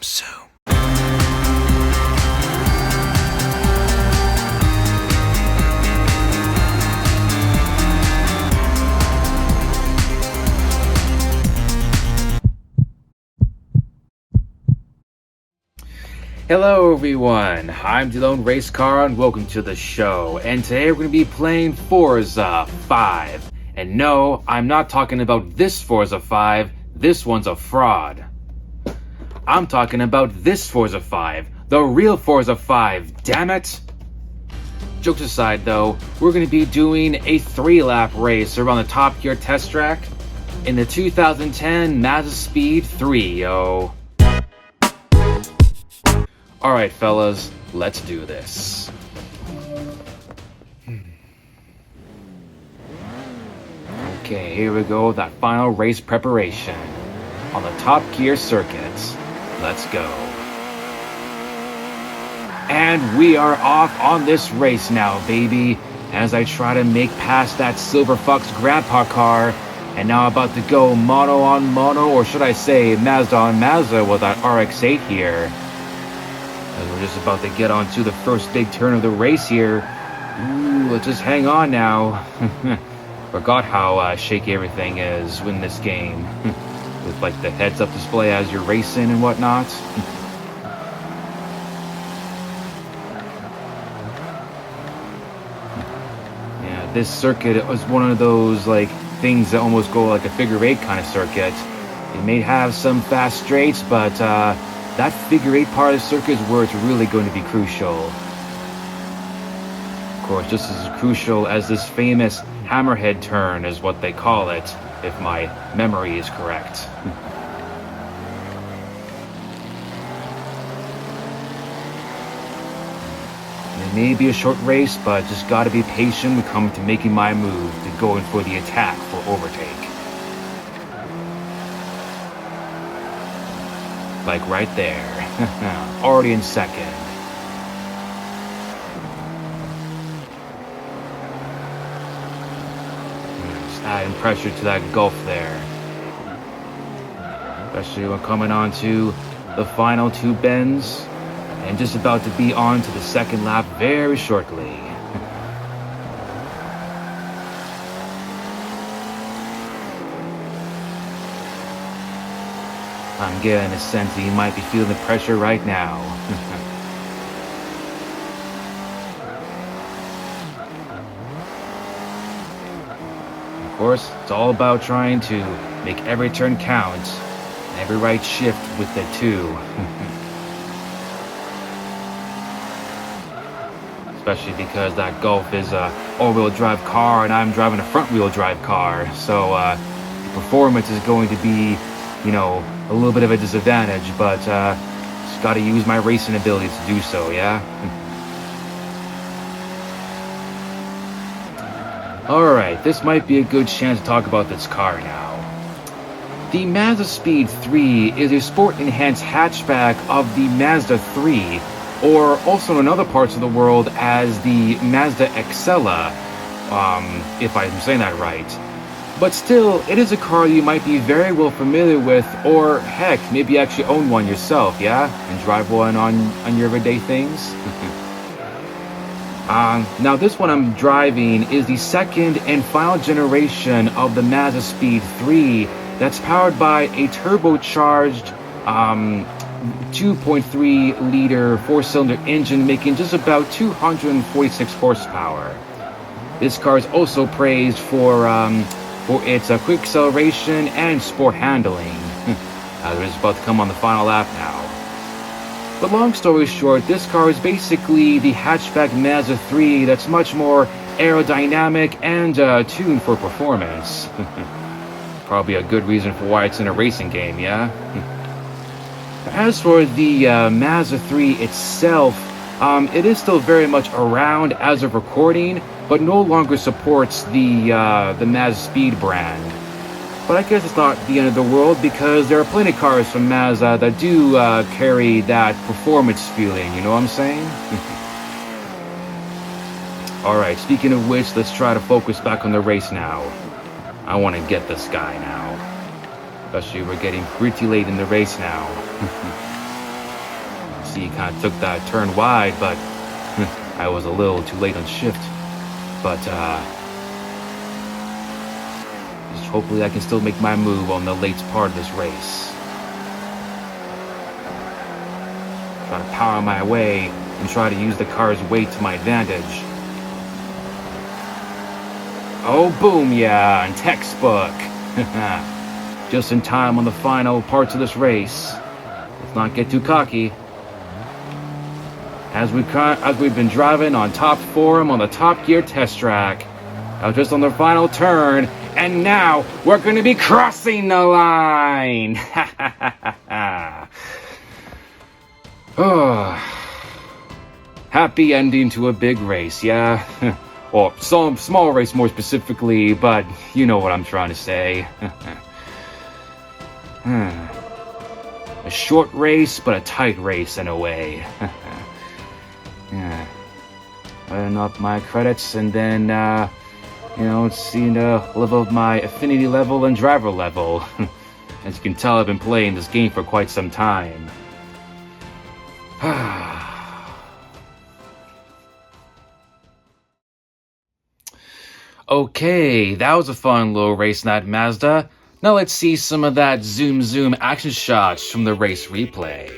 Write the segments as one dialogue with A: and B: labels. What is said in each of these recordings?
A: soon.
B: Hello everyone, I'm AloneRacecar and welcome to the show, and today we're going to be playing Forza 5. And no, I'm not talking about this Forza 5, this one's a fraud. I'm talking about this Forza 5, the real Forza 5, damn it! Jokes aside though, we're going to be doing a 3-lap race around the Top Gear test track in the 2010 Mazdaspeed 3, yo. Alright fellas, let's do this. Okay, here we go, that final race preparation on the Top Gear circuit. Let's go. And we are off on this race now, baby, as I try to make past that Silver Fox Grandpa car, and now I'm about to go mono on mono, or should I say Mazda on Mazda with that RX-8 here. As we're just about to get onto the first big turn of the race here. Ooh, let's just hang on now. Forgot how shaky everything is in this game. With like the heads-up display as you're racing and whatnot. Yeah, this circuit was one of those like things that almost go like a figure-8 kind of circuit. It may have some fast straights, but that figure-8 part of the circuit is where it's really going to be crucial. Of course, just as crucial as this famous hammerhead turn is what they call it, if my memory is correct. It may be a short race, but just gotta be patient when it comes to making my move, to going for the attack for overtake. Like right there. Already in second. Just adding pressure to that gulf there. Especially when coming on to the final two bends. And just about to be on to the second lap very shortly. I'm getting a sense that you might be feeling the pressure right now. Of course, it's all about trying to make every turn count, and every right shift with the two. Especially because that Golf is a all-wheel drive car and I'm driving a front-wheel drive car, so the performance is going to be, you know, a little bit of a disadvantage, but just gotta use my racing abilities to do so, yeah? Alright, this might be a good chance to talk about this car now. The Mazdaspeed 3 is a sport-enhanced hatchback of the Mazda 3, or also in other parts of the world as the Mazda Axela, if I'm saying that right. But still, it is a car you might be very well familiar with, or heck, maybe you actually own one yourself, yeah? And drive one on your everyday things? Now this one I'm driving is the second and final generation of the Mazdaspeed 3 that's powered by a turbocharged 2.3 liter 4-cylinder engine making just about 246 horsepower. This car is also praised for its quick acceleration and sport handling. It's about to come on the final lap now. But long story short, this car is basically the hatchback Mazda 3 that's much more aerodynamic and tuned for performance. Probably a good reason for why it's in a racing game, yeah? As for the Mazda 3 itself, it is still very much around as of recording, but no longer supports the Mazdaspeed brand. But I guess it's not the end of the world, because there are plenty of cars from Mazda that do carry that performance feeling, you know what I'm saying? Alright, speaking of which, let's try to focus back on the race now. I want to get this guy now. Especially we're getting pretty late in the race now. see kind of took that turn wide, but I was a little too late on shift. But just hopefully I can still make my move on the late part of this race. Try to power my way and try to use the car's weight to my advantage. Oh, boom, yeah, and textbook. Just in time on the final parts of this race. Let's not get too cocky. As we've been driving on top form on the Top Gear test track. I was just on the final turn, and now we're going to be crossing the line. Oh, happy ending to a big race, yeah? Or some small race more specifically, but you know what I'm trying to say. A short race, but a tight race in a way. Yeah. Adding up my credits and then, seeing the level of my affinity level and driver level. As you can tell, I've been playing this game for quite some time. Okay, that was a fun little race in that Mazda. Now let's see some of that zoom action shots from the race replay.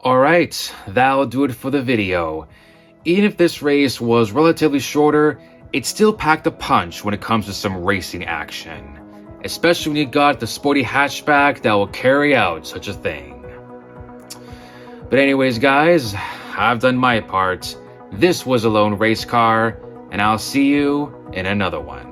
B: Alright, that'll do it for the video. Even if this race was relatively shorter, it still packed a punch when it comes to some racing action. Especially when you got the sporty hatchback that will carry out such a thing. But anyways guys, I've done my part. This was AloneRacecar, and I'll see you in another one.